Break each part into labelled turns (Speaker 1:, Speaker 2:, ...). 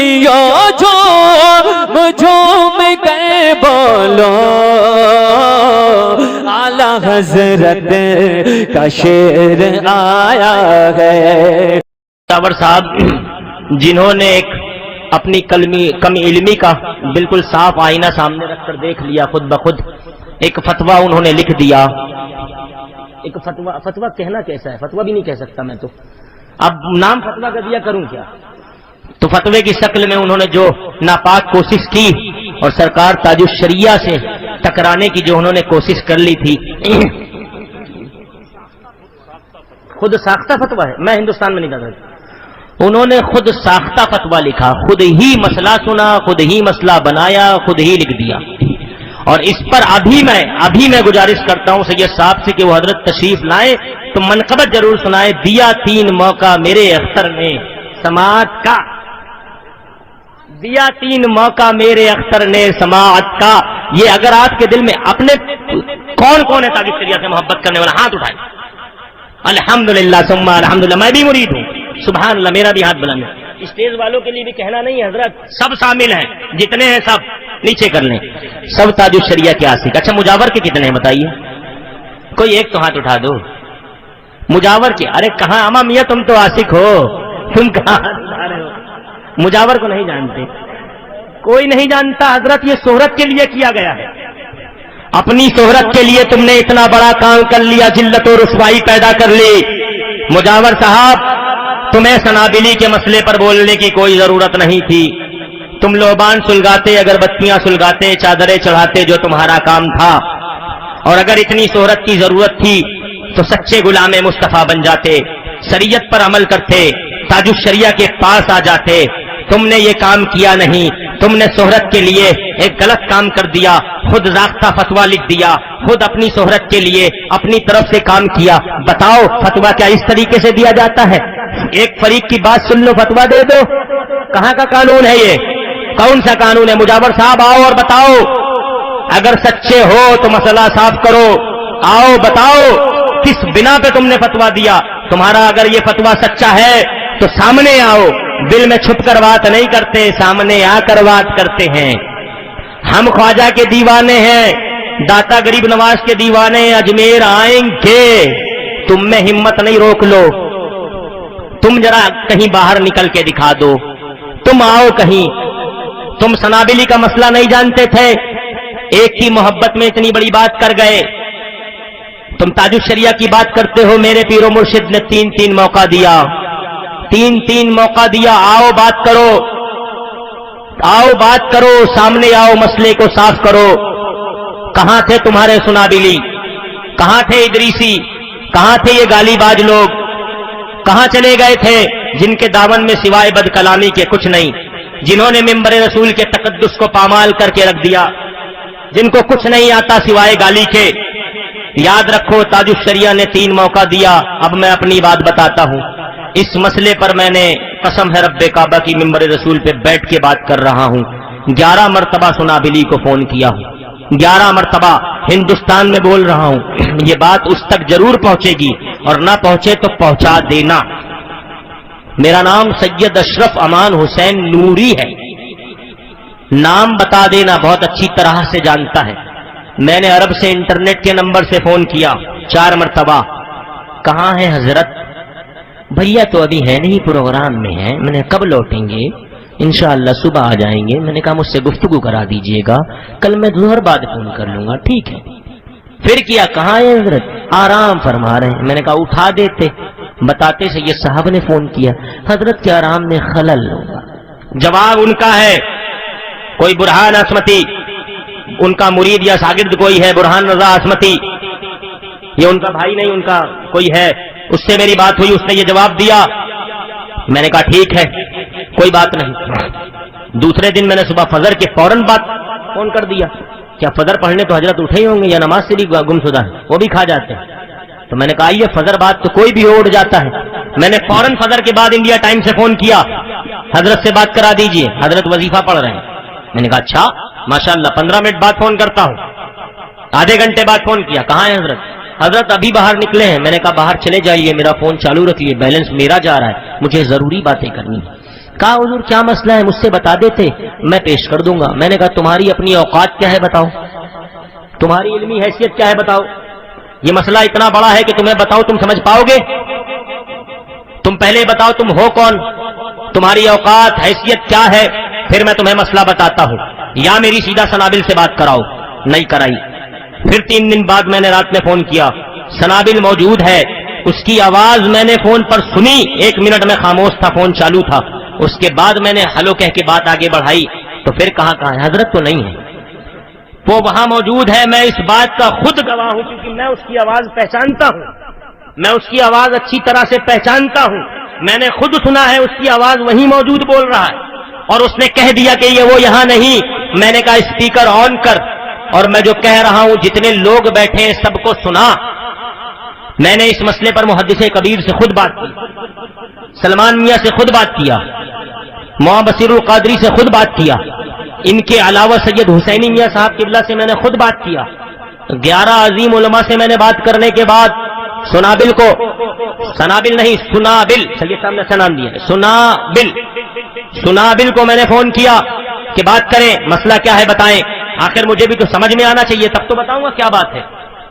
Speaker 1: دنیا جھوم کے بولو اعلی حضرت کا شعر آیا ہے۔
Speaker 2: ٹاور صاحب جنہوں نے ایک اپنی کم علمی کا بالکل صاف آئینہ سامنے رکھ کر دیکھ لیا، خود بخود ایک فتویٰ انہوں نے لکھ دیا۔ ایک فتویٰ کہنا کیسا ہے، فتویٰ بھی نہیں کہہ سکتا میں تو، اب نام فتویٰ کا دیا کروں کیا؟ تو فتوے کی شکل میں انہوں نے جو ناپاک کوشش کی اور سرکار تاج الشریعہ سے ٹکرانے کی جو انہوں نے کوشش کر لی تھی، خود ساختہ فتویٰ ہے، میں ہندوستان میں نہیں جانتا، انہوں نے خود ساختہ فتویٰ لکھا، خود ہی مسئلہ سنا، خود ہی مسئلہ بنایا، خود ہی لکھ دیا۔ اور اس پر ابھی میں گزارش کرتا ہوں سید صاحب سے کہ وہ حضرت تشریف لائیں تو منقبت ضرور سنائے، دیا 3 موقع میرے اختر نے سماعت کا، دیا 3 موقع میرے اختر نے سماعت کا۔ یہ اگر آپ کے دل میں اپنے کون ہے تاج الشریعہ سے محبت کرنے والا، ہاتھ اٹھائیں۔ الحمدللہ ثم الحمدللہ، میں بھی مرید ہوں، سبحان اللہ، میرا بھی ہاتھ بلند ہے۔ اسٹیج والوں کے لیے بھی کہنا نہیں ہے حضرت، سب شامل ہیں، جتنے ہیں سب نیچے کر لیں، سب تاج الشریعہ کے عاشق۔ اچھا مجاور کے کتنے ہیں بتائیے، کوئی ایک تو ہاتھ اٹھا دو مجاور کے۔ ارے کہاں اما میاں، تم تو عاشق ہو، تم کہاں اٹھا رہے ہو؟ مجاور کو نہیں جانتے، کوئی نہیں جانتا حضرت، یہ شہرت کے لیے کیا گیا ہے، اپنی شہرت کے لیے تم نے اتنا بڑا کام کر لیا، ذلت و رسوائی پیدا کر لی۔ مجاور صاحب تمہیں سنابلی کے مسئلے پر بولنے کی کوئی ضرورت نہیں تھی، تم لوبان سلگاتے، اگربتیاں سلگاتے، چادریں چڑھاتے، جو تمہارا کام تھا، اور اگر اتنی شہرت کی ضرورت تھی تو سچے غلام مصطفیٰ بن جاتے، شریعت پر عمل کرتے، تاج الشریعہ کے پاس آ جاتے۔ تم نے یہ کام کیا نہیں، تم نے شہرت کے لیے ایک غلط کام کر دیا، خود ضابطہ فتویٰ لکھ دیا، خود اپنی شہرت کے لیے اپنی طرف سے کام کیا۔ بتاؤ فتویٰ کیا اس طریقے سے دیا جاتا ہے؟ ایک فریق کی بات سن لو فتویٰ دے دو، کہاں کا قانون ہے یہ؟ کون سا قانون ہے؟ مجاور صاحب آؤ اور بتاؤ، اگر سچے ہو تو مسئلہ صاف کرو، آؤ بتاؤ کس بنا پہ تم نے فتویٰ دیا؟ تمہارا اگر یہ فتویٰ سچا ہے تو سامنے آؤ، دل میں چھپ کر بات نہیں کرتے، سامنے آ کر بات کرتے ہیں۔ ہم خواجہ کے دیوانے ہیں، داتا غریب نواز کے دیوانے، اجمیر آئیں گے، تم میں ہمت نہیں، روک لو، تم ذرا کہیں باہر نکل کے دکھا دو، تم آؤ کہیں۔ تم سنابلی کا مسئلہ نہیں جانتے تھے، ایک کی محبت میں اتنی بڑی بات کر گئے۔ تم تاج الشریعہ کی بات کرتے ہو، میرے پیر و مرشد نے 3 موقع دیا، 3 موقع دیا، آؤ بات کرو، آؤ بات کرو، سامنے آؤ، مسئلے کو صاف کرو۔ کہاں تھے تمہارے سنابلی؟ کہاں تھے ادریسی؟ کہاں تھے یہ گالی باز لوگ؟ کہاں چلے گئے تھے جن کے دامن میں سوائے بد کلامی کے کچھ نہیں، جنہوں نے ممبر رسول کے تقدس کو پامال کر کے رکھ دیا، جن کو کچھ نہیں آتا سوائے گالی کے؟ یاد رکھو تاج الشریعہ نے 3 موقع دیا۔ اب میں اپنی بات بتاتا ہوں، اس مسئلے پر میں نے قسم ہے رب کعبہ کی ممبر رسول پہ بیٹھ کے بات کر رہا ہوں، 11 مرتبہ سنابلی کو فون کیا ہوں، 11 مرتبہ ہندوستان میں بول رہا ہوں، یہ بات اس تک ضرور پہنچے گی، اور نہ پہنچے تو پہنچا دینا۔ میرا نام سید اشرف امان حسین نوری ہے، نام بتا دینا، بہت اچھی طرح سے جانتا ہے۔ میں نے عرب سے انٹرنیٹ کے نمبر سے فون کیا 4 مرتبہ، کہاں ہے حضرت؟ بھیا تو ابھی ہے نہیں، پروگرام میں ہے۔ میں نے کب لوٹیں گے؟ انشاءاللہ صبح آ جائیں گے۔ میں نے کہا مجھ سے گفتگو کرا دیجئے گا، کل میں ظہر بعد فون کر لوں گا۔ ٹھیک ہے۔ پھر کیا، کہاں ہے حضرت؟ آرام فرما رہے ہیں۔ میں نے کہا اٹھا دیتے، بتاتے سید صاحب نے فون کیا، حضرت کے آرام میں خلل ہوگا۔ جواب ان کا ہے، کوئی برہان عصمتی، ان کا مرید یا شاگرد کوئی ہے، برہان رضا عصمتی، یہ ان کا بھائی نہیں، ان کا کوئی ہے، اس سے میری بات ہوئی، اس نے یہ جواب دیا۔ میں نے کہا ٹھیک ہے، کوئی بات نہیں۔ دوسرے دن میں نے صبح فجر کے فوراً بعد فون کر دیا، کیا فجر پڑھنے تو حضرت اٹھے ہی ہوں گے، یا نماز سے بھی گمشدہ ہے، وہ بھی کھا جاتے ہیں۔ تو میں نے کہا یہ فجر بعد تو کوئی بھی اٹھ جاتا ہے۔ میں نے فوراً فجر کے بعد انڈیا ٹائم سے فون کیا، حضرت سے بات کرا دیجئے، حضرت وظیفہ پڑھ رہے ہیں۔ میں نے کہا اچھا ماشاءاللہ، 15 منٹ بعد فون کرتا ہوں۔ آدھے گھنٹے بعد فون کیا، کہاں ہے حضرت؟ حضرت ابھی باہر نکلے ہیں۔ میں نے کہا باہر چلے جائیے، میرا فون چالو رکھیے، بیلنس میرا جا رہا ہے، مجھے ضروری باتیں کرنی ہے۔ کہا حضور کیا مسئلہ ہے، مجھ سے بتا دیتے میں پیش کر دوں گا۔ میں نے کہا تمہاری اپنی اوقات کیا ہے بتاؤ، تمہاری علمی حیثیت کیا ہے بتاؤ، یہ مسئلہ اتنا بڑا ہے کہ تمہیں بتاؤ تم سمجھ پاؤ گے؟ تم پہلے بتاؤ تم ہو کون، تمہاری اوقات حیثیت کیا ہے، پھر میں تمہیں مسئلہ بتاتا ہوں، یا میری سیدھا سنابل سے بات کراؤ۔ نہیں کرائی۔ پھر 3 دن بعد میں نے رات میں فون کیا، سنابل موجود ہے، اس کی آواز میں نے فون پر سنی، 1 منٹ میں خاموش تھا، فون چالو تھا۔ اس کے بعد میں نے ہلو کہہ کے بات آگے بڑھائی تو پھر کہاں ہے حضرت تو نہیں ہے، وہ وہاں موجود ہے، میں اس بات کا خود گواہ ہوں کیونکہ میں اس کی آواز پہچانتا ہوں، میں اس کی آواز اچھی طرح سے پہچانتا ہوں، میں نے خود سنا ہے اس کی آواز وہیں موجود بول رہا ہے، اور اس نے کہہ دیا کہ یہ وہ یہاں نہیں۔ میں نے کہا اسپیکر آن کر، اور میں جو کہہ رہا ہوں جتنے لوگ بیٹھے ہیں سب کو سنا۔ میں نے اس مسئلے پر محدث کبیر سے خود بات کی، سلمان میاں سے خود بات کیا، مولانا بصیر القادری سے خود بات کیا، ان کے علاوہ سید حسینی میاں صاحب قبلہ سے میں نے خود بات کیا۔ 11 عظیم علماء سے میں نے بات کرنے کے بعد سنابل کو، سنابل نہیں سنابل، سید صاحب نے ایسا نام دیا ہے، سنابل کو میں نے فون کیا کہ بات کریں، مسئلہ کیا ہے بتائیں، آخر مجھے بھی تو سمجھ میں آنا چاہیے تب تو بتاؤں گا کیا بات ہے،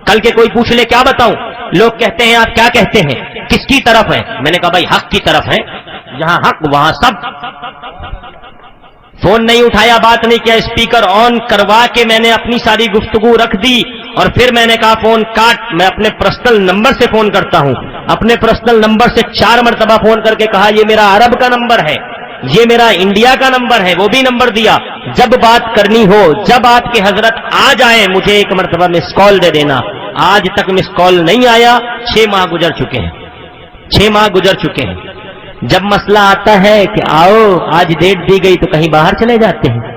Speaker 2: کل کے کوئی پوچھ لے کیا بتاؤں۔ لوگ کہتے ہیں آپ کیا کہتے ہیں، کس کی طرف ہیں، میں نے کہا بھائی حق کی طرف ہیں، جہاں حق وہاں سب۔ فون نہیں اٹھایا، بات نہیں کیا، اسپیکر آن کروا کے میں نے اپنی ساری گفتگو رکھ دی، اور پھر میں نے کہا فون کاٹ، میں اپنے پرسنل نمبر سے فون کرتا ہوں، اپنے پرسنل نمبر سے 4 مرتبہ فون کر کے کہا یہ میرا عرب کا نمبر ہے، یہ میرا انڈیا کا نمبر ہے، وہ بھی نمبر دیا، جب بات کرنی ہو، جب آپ کے حضرت آ جائیں مجھے 1 مرتبہ مس کال دے دینا۔ آج تک مس کال نہیں آیا، 6 ماہ گزر چکے ہیں، 6 ماہ گزر چکے ہیں۔ جب مسئلہ آتا ہے کہ آؤ آج ڈیٹ دی گئی تو کہیں باہر چلے جاتے ہیں،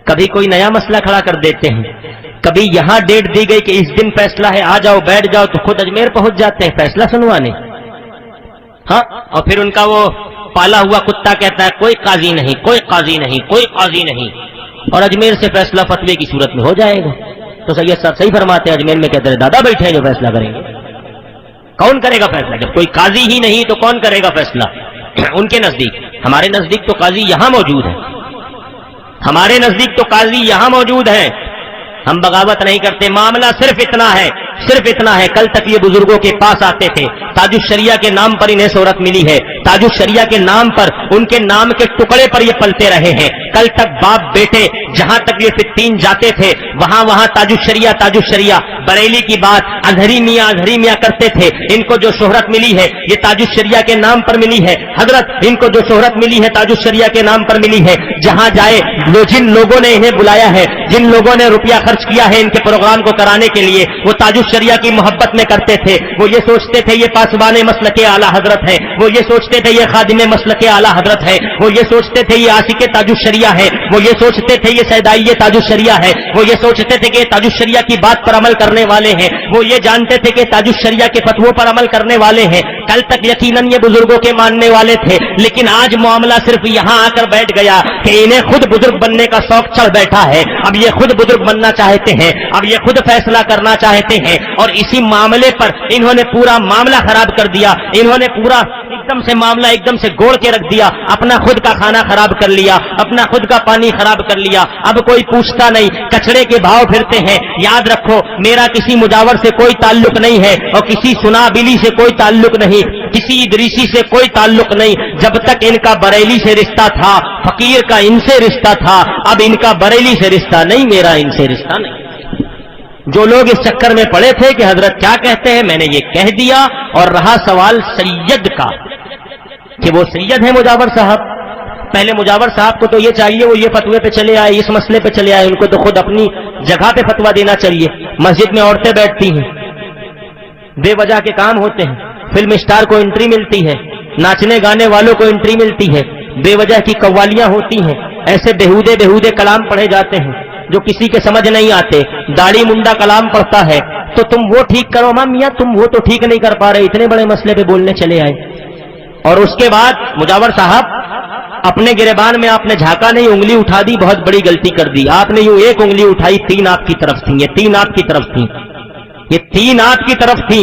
Speaker 2: کبھی کوئی نیا مسئلہ کھڑا کر دیتے ہیں، کبھی یہاں ڈیٹ دی گئی کہ اس دن فیصلہ ہے آ جاؤ بیٹھ جاؤ تو خود اجمیر پہنچ جاتے ہیں فیصلہ سنوانے۔ ہاں، اور پھر ان کا وہ پالا ہوا کتا کہتا ہے کوئی قاضی نہیں، کوئی قاضی نہیں، کوئی قاضی نہیں، اور اجمیر سے فیصلہ فتوے کی صورت میں ہو جائے گا۔ تو سید صاحب صحیح فرماتے ہیں، اجمیر میں کہتے ہیں دادا بیٹھے ہیں جو فیصلہ کریں گے، کون کرے گا فیصلہ؟ جب کوئی قاضی ہی نہیں تو کون کرے گا فیصلہ؟ ان کے نزدیک، ہمارے نزدیک تو قاضی یہاں موجود ہے، ہمارے نزدیک تو قاضی یہاں موجود ہے، ہم بغاوت نہیں کرتے۔ معاملہ صرف اتنا ہے، صرف اتنا ہے، کل تک یہ بزرگوں کے پاس آتے تھے، تاج الشریعہ کے نام پر انہیں شہرت ملی ہے، تاج الشریعہ کے نام پر، ان کے نام کے ٹکڑے پر یہ پلتے رہے ہیں، کل تک باپ بیٹے جہاں تک یہ فتین جاتے تھے وہاں تاج الشریعہ تاج الشریعہ، بریلی کی بات اظہری میاں کرتے تھے، ان کو جو شہرت ملی ہے یہ تاج الشریعہ کے نام پر ملی ہے، حضرت ان کو جو شہرت ملی ہے تاج الشریعہ کے نام پر ملی ہے، جہاں جائے جن لوگوں نے انہیں بلایا ہے، جن لوگوں نے روپیہ خرچ کیا ہے ان کے پروگرام کو کرانے کے لیے، وہ تاج الشریعہ کی محبت میں کرتے تھے، وہ یہ سوچتے تھے یہ پاسبان مسلک اعلیٰ حضرت ہے، وہ یہ سوچتے تھے یہ خادم مسلک اعلیٰ حضرت ہے، وہ یہ سوچتے تھے یہ عاشق تاج الشریعہ ہے، وہ یہ سوچتے تھے یہ سیدائی تاج الشریعہ ہے، وہ یہ سوچتے تھے کہ یہ تاج الشریعہ کی بات پر عمل کرنے والے ہیں، وہ یہ جانتے تھے کہ تاج الشریعہ کے فتووں پر عمل کرنے والے ہیں، کل تک یقیناً یہ بزرگوں کے ماننے والے تھے، لیکن آج معاملہ صرف یہاں آ کر بیٹھ گیا کہ انہیں خود بزرگ بننے کا شوق چڑھ بیٹھا ہے، اب یہ خود بزرگ بننا چاہتے ہیں، اب یہ خود فیصلہ کرنا چاہتے ہیں، اور اسی معاملے پر انہوں نے پورا معاملہ خراب کر دیا، انہوں نے پورا معاملہ ایک دم سے گوڑ کے رکھ دیا، اپنا خود کا کھانا خراب کر لیا، اپنا خود کا پانی خراب کر لیا، اب کوئی پوچھتا نہیں، کچڑے کے بھاؤ پھرتے ہیں۔ یاد رکھو میرا کسی مجاور سے کوئی تعلق نہیں ہے، اور کسی سنابلی سے کوئی تعلق نہیں، کسی ادریسی سے کوئی تعلق نہیں، جب تک ان کا بریلی سے رشتہ تھا، فقیر کا ان سے رشتہ تھا، اب ان کا بریلی سے رشتہ نہیں، میرا ان سے رشتہ نہیں۔ جو لوگ اس چکر میں پڑے تھے کہ حضرت کیا کہتے ہیں، میں نے یہ کہہ دیا، اور رہا سوال سید کا کہ وہ سید ہیں مجاور صاحب، پہلے مجاور صاحب کو تو یہ چاہیے وہ یہ فتوے پہ چلے آئے، اس مسئلے پہ چلے آئے، ان کو تو خود اپنی جگہ پہ فتوا دینا چاہیے۔ مسجد میں عورتیں بیٹھتی ہیں، بے وجہ کے کام ہوتے ہیں، فلم اسٹار کو انٹری ملتی ہے، ناچنے گانے والوں کو انٹری ملتی ہے، بے وجہ کی قوالیاں ہوتی ہیں، ایسے بےہودے کلام پڑھے جاتے ہیں جو کسی کے سمجھ نہیں آتے، داڑھی منڈا کلام پڑھتا ہے، تو تم وہ ٹھیک کرو ماں میاں، تم وہ تو ٹھیک نہیں کر پا رہے، اتنے بڑے مسئلے پہ بولنے چلے آئے۔ اور اس کے بعد مجاور صاحب اپنے گریبان میں آپ نے جھانکا نہیں، انگلی اٹھا دی، بہت بڑی غلطی کر دی، آپ نے یوں ایک انگلی اٹھائی، 3 آپ کی طرف تھی، یہ 3 آپ کی طرف تھی، یہ 3 آپ کی طرف تھی،